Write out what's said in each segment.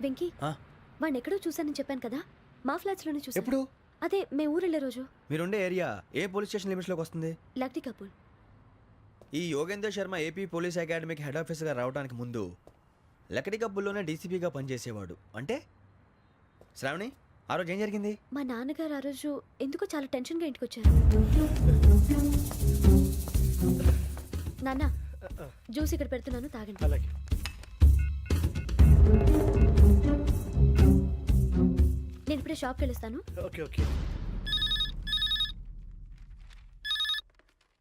వెంకీ వాడిని ఎక్కడో చూసానని చెప్పాను కదా, మా ఫ్లాట్స్ లోనే చూసాను. ఎప్పుడు? అదే మేము ఊరెళ్ళే రోజు. మీరుండే ఏరియా ఏ పోలీస్ స్టేషన్ లిమిట్స్ లోకి వస్తుంది? లక్టీ కపూర్. ఈ యోగేంద్ర శర్మ ఏపీ పోలీస్ అకాడమీకి హెడ్ ఆఫీసర్గా రావడానికి ముందు లకడి కబ్బుల్లోనే డీసీపీగా పనిచేసేవాడు. అంటే శ్రావణి, ఆ రోజు ఏం జరిగింది? మా నాన్నగారు ఆ రోజు ఎందుకో చాలా టెన్షన్గా ఇంటికి వచ్చారు. నాన్న, జ్యూస్ ఇక్కడ పెడుతున్నాను, తాగండి. అలాగే. నేను ఇప్పుడే షాప్కి వెళ్ళొస్తాను. Okay okay.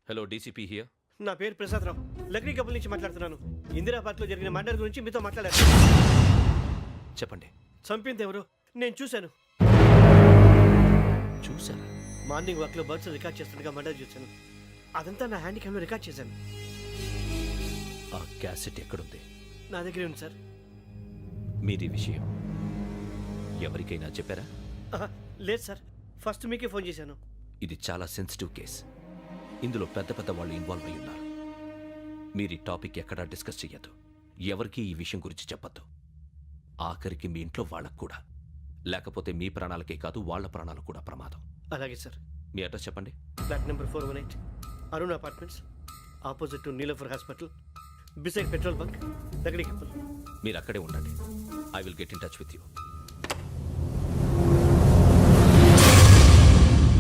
Hello, DCP here. నా పేరు ప్రసాదరావు, లక్డీ కపుల్ నుంచి మాట్లాడుతున్నాను. ఇందిరా పార్క్ లో జరిగిన మర్డర్ గురించి మీతో మాట్లాడారు. చెప్పండి. చంపింది ఎవరు? నేను చూశాను. చూసారా? మార్నింగ్ వాక్ లో బర్డ్స్ రికార్డ్ చేస్తుండగా మర్డర్ చూశాను. అదంతా నా హ్యాండ్ క్యామ్ లో రికార్డ్ చేశాను. ఆ క్యాసెట్ ఎక్కడుంది? నా దగ్గరే ఉంది సార్. మీది విషయం ఎవరికైనా చెప్పారా? లేదు సార్, ఫస్ట్ మీకే ఫోన్ చేశాను. ఇది చాలా సెన్సిటివ్ కేస్. ఇందులో పెద్ద పెద్ద వాళ్ళు ఇన్వాల్వ్ అయి ఉన్నారు. మీరు ఈ టాపిక్ ఎక్కడా డిస్కస్ చెయ్యొద్దు. ఎవరికి ఈ విషయం గురించి చెప్పొద్దు. ఆఖరికి మీ ఇంట్లో వాళ్ళకు కూడా. లేకపోతే మీ ప్రాణాలకే కాదు, వాళ్ళ ప్రాణాలకు కూడా ప్రమాదం. అలాగే సార్. మీ అడ్రస్ చెప్పండి. Flat number 418, Arun apartments, opposite to Niloufer hospital, beside petrol bunk, Lakdi Kapul. మీరు అక్కడే ఉండండి. I will get in touch with you.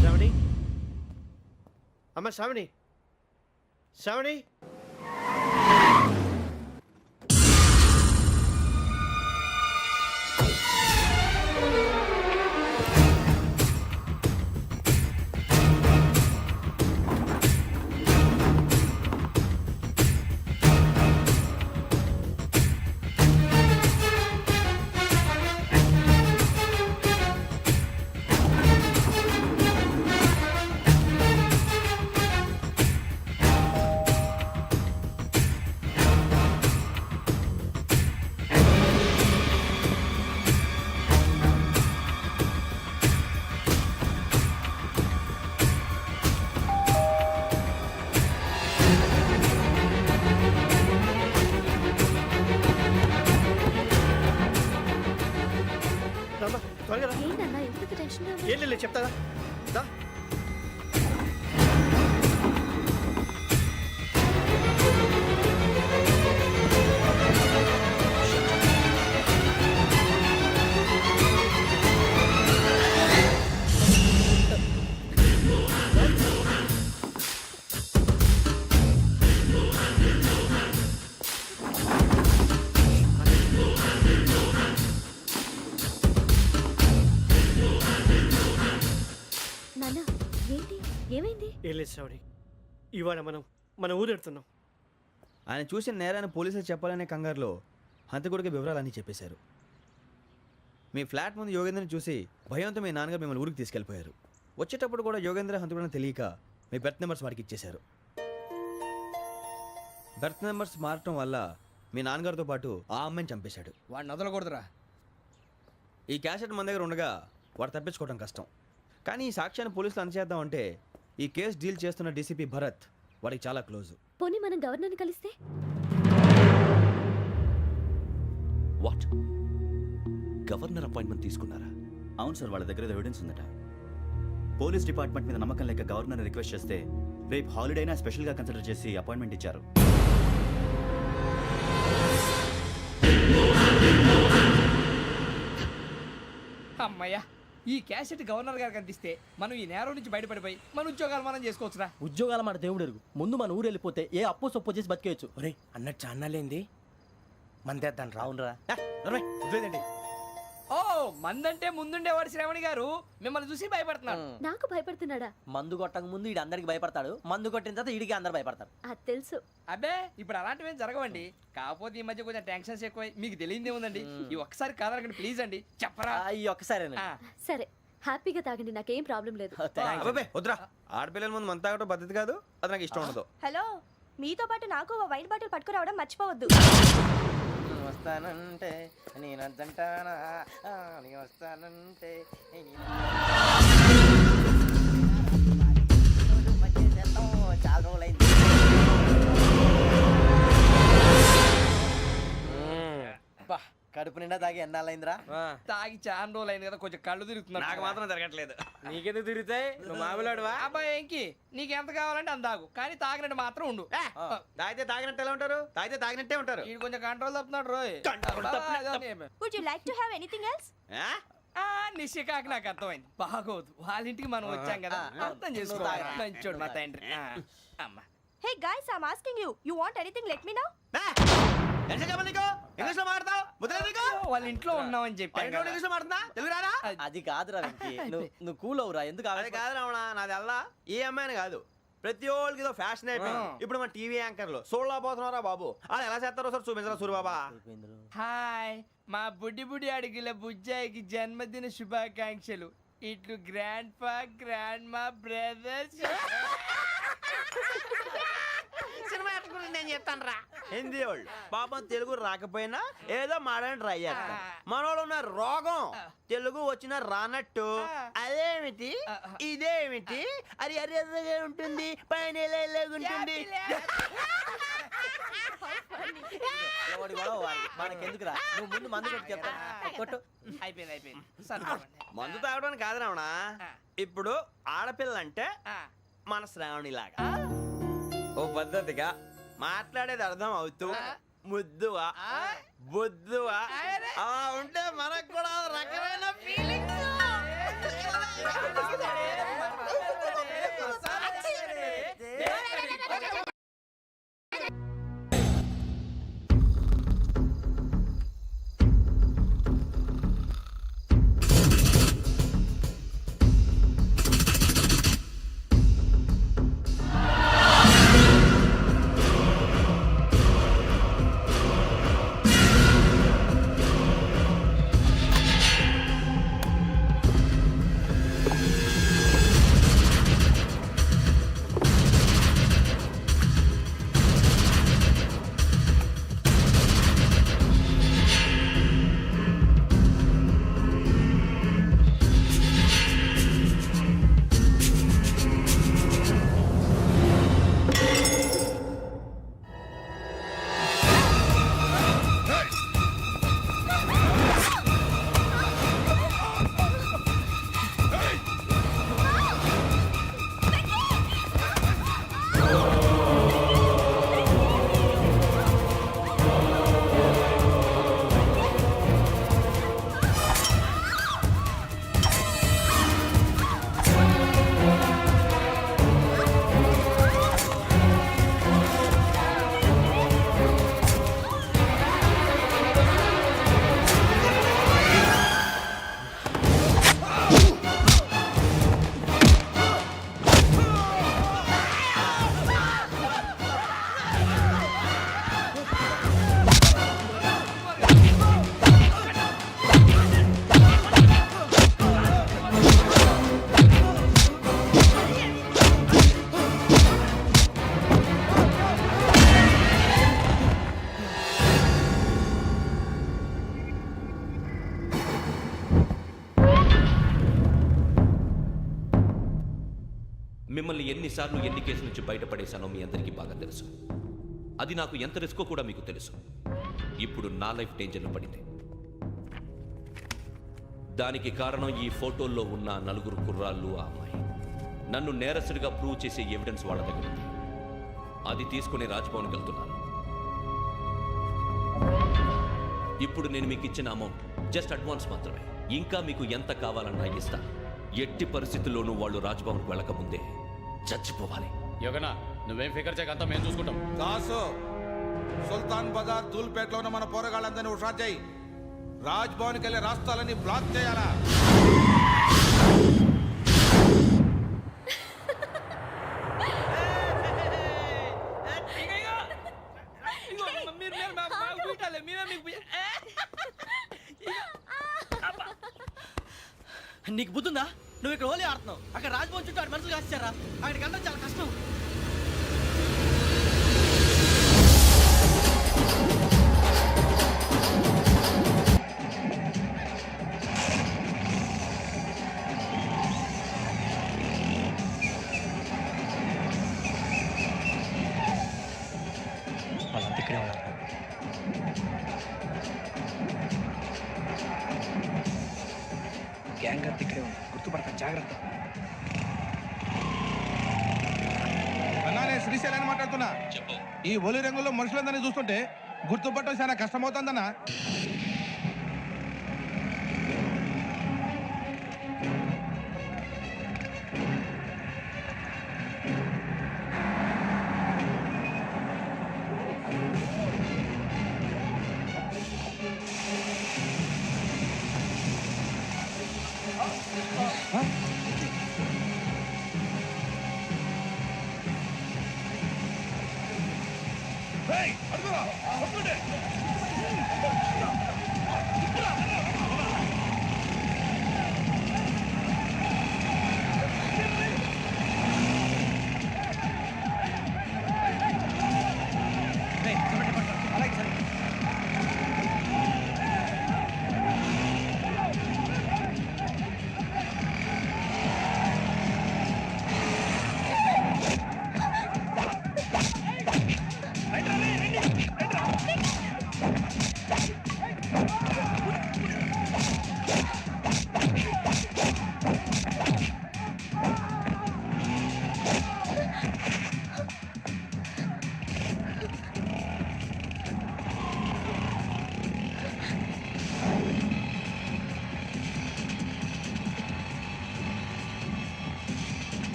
Shravani, అమ్మ శ్రావణి, శ్రావణి. రామ్మా, త్వరగా రా. ఏంటన్నా ఎందుకు టెన్షన్? ఏం లేదు, చెప్తారా? దా. నాన్న, ఏంటి, ఏమైంది? ఏం లేదు శ్రావణి, ఇవాళ మనం మన ఊరు వెళ్తున్నాం. ఆయన చూసిన నేరాన్ని పోలీసులు చెప్పాలనే కంగారులో హంతకుడికి వివరాలన్నీ చెప్పేశారు. మీ ఫ్లాట్ ముందు యోగేంద్రని చూసి భయంతో మీ నాన్నగారు మిమ్మల్ని ఊరికి తీసుకెళ్ళిపోయారు. వచ్చేటప్పుడు కూడా యోగేంద్ర హంతకుడని తెలియక మీ బెర్త్ నెంబర్స్ వారికి ఇచ్చేశారు. బెర్త్ నెంబర్స్ మారటం వల్ల మీ నాన్నగారితో పాటు ఆ అమ్మాయిని చంపేశాడు. వాడిని వదలకూడదురా. ఈ క్యాసెట్ మన దగ్గర ఉండగా వాడు తప్పించుకోవడం కష్టం. కానీ ఈ సాక్ష్యాన్ని పోలీసులు అందచేద్దామంటే ఈ కేసు డీల్ చేస్తున్న డీసీపీ భరత్ వాడికి చాలా క్లోజు. పోనీ మనం గవర్నర్ని కలిస్తే? వాట్? గవర్నర్ అపాయింట్మెంట్ తీసుకున్నారా? అవును సార్, వాళ్ళ దగ్గర ఎవిడెన్స్ ఉందట. పోలీస్ డిపార్ట్మెంట్ మీద నమ్మకం లేక గవర్నర్ రిక్వెస్ట్ చేస్తే రేపు హాలిడే అయినా స్పెషల్గా కన్సిడర్ చేసి అపాయింట్మెంట్ ఇచ్చారు. అమ్మయ్యా, ఈ క్యాసెట్ గవర్నర్ గారికి అందిస్తే మనం ఈ నేరం నుంచి బయటపడిపోయి మన ఉద్యోగాలు మనం చేసుకోవచ్చురా. ఉద్యోగాల మాట దేవుడు ఎరుగు. ముందు మన ఊరు వెళ్ళిపోతే ఏ అప్పు సొప్పు చేసి బతికేయచ్చు. ఒరే అన్నట్టు చాన్నాలేంది మందేద్దాం రావునరా. ఓ, మందంటే ముందుండేవాడు శ్రావణి గారు మిమ్మల్ని చూసి భయపడుతున్నాడు. నాకు భయపడుతున్నాడా? మందు కొట్టక ముందు ఈడు అందరికి భయపడతాడు, మందు కొట్టిన తర్వాత ఈడికి అందరు భయపడతారు. అది తెలుసు. అబ్బే, ఇప్పుడు అలాంటివి ఏం జరగవండి. కాకపోతే ఈ మధ్య కొంచెం టెన్షన్స్ ఎక్కువై మీకు తెలియదే ఉందండి. ఈ ఒక్కసారి కాదనకండి ప్లీజ్ అండి, చెప్పరా? ఈ ఒక్కసారి సరే, హ్యాపీగా తాగండి, నాకేం ప్రాబ్లం లేదు. అబ్బాబే వద్దురా, ఆడపిల్లల ముందు మన తాగటం పద్ధతి కాదు, అది నాకు ఇష్టం ఉండదు. హలో, మీతో పాటు నాకు ఓ వైన్ బాటిల్ పట్టుకురావడం మర్చిపోవద్దు. వస్తానంటే నేనంటానా, వస్తానంటే చాలా రోజులైంది. కడుపు నిండా తాగి ఎన్నాళ్ళైందిరా? తాగి చాలా రోజులు అయింది కదా, కొంచెం కళ్ళు తిరుగుతున్నా. నాకు మాత్రం జరగట్లేదు. నీకెందుకు తిరుగుతాయి? నువ్వు మామిలాడువా? అబ్బాయి ఏంకి నీకు ఎంత కావాలంటే అంత తాగు, కానీ తాగినట్టు మాత్రం ఉండు. తాగితే తాగినట్టు ఎలా ఉంటారు? తాగితే తాగినట్టే ఉంటారు. వీడు కొంచెం కంట్రోల్ తప్పుతున్నాడు రోయ్. Would you like to have anything else? ఆ? నిశ్చికాకి నాకు అర్థమైంది. బాగోదు, వాళ్ళ ఇంటికి మనం వచ్చాం కదా, అర్థం చేసుకోవాలి. మంచోడు మా తండ్రి. అమ్మ hey guys, I am asking you, you want anything let me know. ఎంత చెప్పాలి నీకు? ఇంగ్లీష్ లో మాట్లాడతావు? ముద్ర నీకు? వాళ్ళ ఇంట్లో ఉన్నామని చెప్పాను కదా. ఇంగ్లీష్ లో మాట్లాడుతున్నా? తెలుగు రాదా? అది కాదురా వెంకీ. నువ్వు కూల్ అవురా, ఎందుకు అది కాదు రావణ, నాది అల్లా ఏ అమ్మాయిని కాదు, ప్రతి ఒళ్ళకి ఇదో ఫ్యాషన్ అయిపోయింది. ఇప్పుడు మన టీవీ యాంకర్లు సోళ్ళ పోతున్నారా బాబు, అది ఎలా చేస్తారో సార్ చూపించరా సూరిబాబా. హాయ్, మా బుడ్డి బుడి అడిగిల బుజ్జాయికి జన్మదిన శుభాకాంక్షలు. ఇట్లు గ్రాండ్ ఫా గ్రాండ్ మా బ్రదర్స్. సినిమా గురించి నేను చెప్తాను రా. హిందీ వాళ్ళు పాపం తెలుగు రాకపోయినా ఏదో మాడని ట్రై చేస్తారు. మనోళ్ళు ఉన్న రోగం తెలుగు వచ్చిన రానట్టు అదేమిటి ఇదేమిటి అది అర్యగా ఉంటుంది, పైన ఉంటుంది. మనకెందుకురా, నువ్వు ముందు మందు కొట్టి చెప్తాను. కొట్టు. అయిపోయింది సరిపోండి. మందు తాగడానికి కాదు రావణ, ఇప్పుడు ఆడపిల్లంటే మన శ్రావణి లాగా ఓ పద్ధతిగా మాట్లాడేది అర్థం అవుతూ ముద్దువా బొద్దువా అలా ఉంటే మనకు కూడా రకమైన ఫీలింగ్స్. మిమ్మల్ని ఎన్నిసార్లు ఎన్ని కేసుల నుంచి బయటపడేశానో మీ అందరికీ బాగా తెలుసు. అది నాకు ఎంత రిస్కో కూడా మీకు తెలుసు. ఇప్పుడు నా లైఫ్ డేంజర్లో పడింది. దానికి కారణం ఈ ఫోటోల్లో ఉన్న 4 కుర్రాళ్ళు, ఆ అమ్మాయి. నన్ను నేరస్తుడిగా ప్రూవ్ చేసే ఎవిడెన్స్ వాళ్ళ దగ్గర ఉంది. అది తీసుకుని రాజ్భవన్కి వెళ్తున్నాను. ఇప్పుడు నేను మీకు ఇచ్చిన అమౌంట్ జస్ట్ అడ్వాన్స్ మాత్రమే. ఇంకా మీకు ఎంత కావాలన్నా ఇస్తాను. ఎట్టి పరిస్థితుల్లోనూ వాళ్ళు రాజ్భవన్కి వెళ్ళకముందే చచ్చిపోవాలి. యోగనా, నువ్వేం ఫికర్ చేయక అంతా మేము చూసుకుంటాం. దాసు, సుల్తాన్ బజార్ ధూల్పేటలో ఉన్న మన పోరగాళ్ళందరినీ హుషారు చేయి. రాజ్ భవన్కి వెళ్ళే రాష్ట్రాలన్నీ బ్లాక్ చేయాలా? నీకు బుద్ధుందా? నువ్వు ఇక్కడ హోలీ ఆడుతున్నావు, అక్కడ రాజ్భవన్ చుట్టూ ఆడు మనుషులు కాస్తారా? అక్కడికి వెళ్ళడం చాలా కష్టం. వాళ్ళంతా ఇక్కడే ఉన్నారు. జాగ్రత్త, ఇక్కడే ఉంది, గుర్తుపడతాను, జాగ్రత్త. అన్నా నేను శ్రీశైలాన్ని మాట్లాడుతున్నా. చెప్పు. ఈ ఒలి రంగుల్లో మనుషులందరినీ చూస్తుంటే గుర్తుపట్టడం చాలా కష్టమవుతుందన్నా.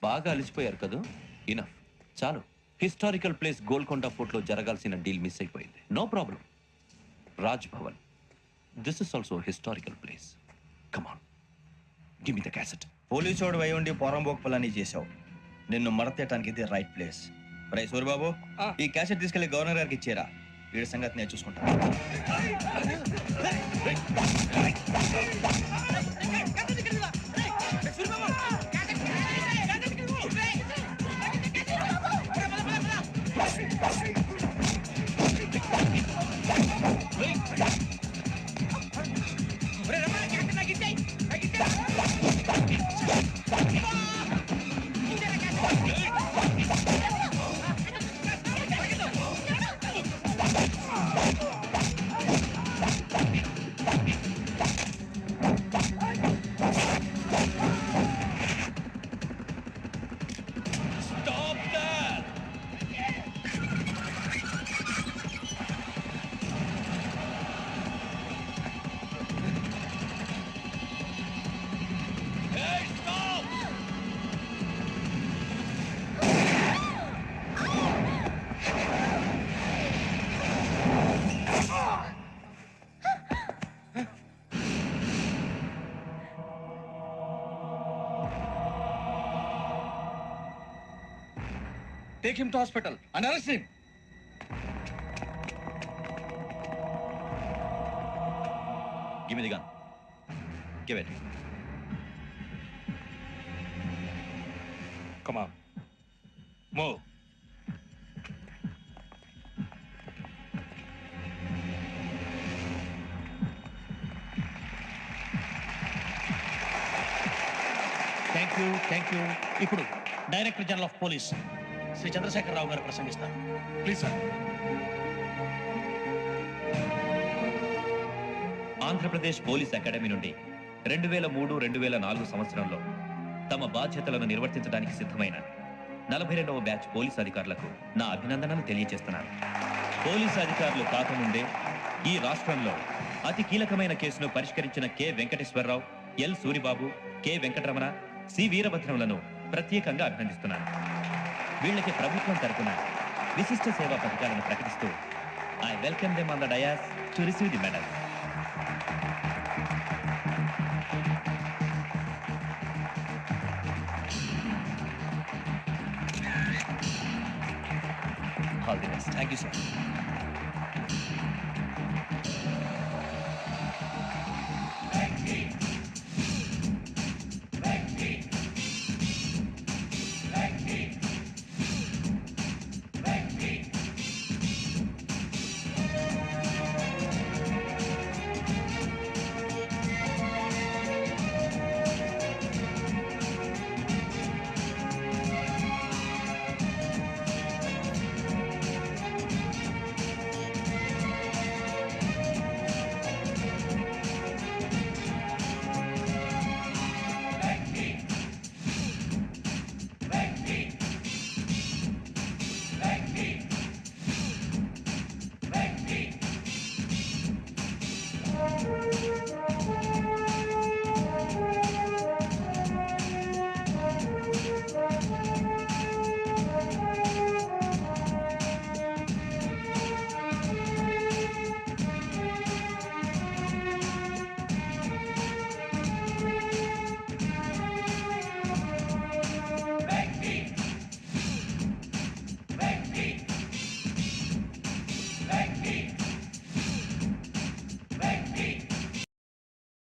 బాగా అలిసిపోయారు కదా, ఇనఫ్, చాలు. హిస్టారికల్ ప్లేస్ గోల్కొండ ఫోర్ట్లో జరగాల్సిన డీల్ మిస్ అయిపోయింది. No problem. Raj Bhavan, this is also historical place. Come on, give me the cassette. పోలీసోడు అయి ఉండి పోరంబోక్ పని చేసావు. నిన్ను మడతేయటానికి ఇది రైట్ ప్లేస్. రై సూరిబాబు, ఈ క్యాసెట్ తీసుకెళ్లి గవర్నర్ గారికి ఇచ్చేరా. వీడి సంగతి నేను చూసుకుంటాను. Take him to hospital and arrest him. Give me the gun. Give it. Come on. Move. Thank you. ఇప్పుడు director general of police Shri Chandrasekhara Rao గారు ప్రసంగిస్తారు. Please, sir. Andhra Pradesh police academy నుండి 2003-2004 సంవత్సరంలో తమ బాధ్యతలను నిర్వర్తించడానికి సిద్ధమైన 42వ బ్యాచ్ పోలీస్ అధికారులకు నా అభినందనలు తెలియజేస్తున్నాను. పోలీసు అధికారులు కాకముందే ఈ రాష్ట్రంలో అతి కీలకమైన కేసును పరిష్కరించిన K Venkateswara Rao, L Suribabu, K Venkataramana, C వీరభద్రములను ప్రత్యేకంగా అభినందిస్తున్నాను. వీళ్ళకి ప్రభుత్వం తరపున విశిష్ట సేవా పథకాలను ప్రకటిస్తూ I welcome them on the dais to receive the medal. All the best. Thank you sir.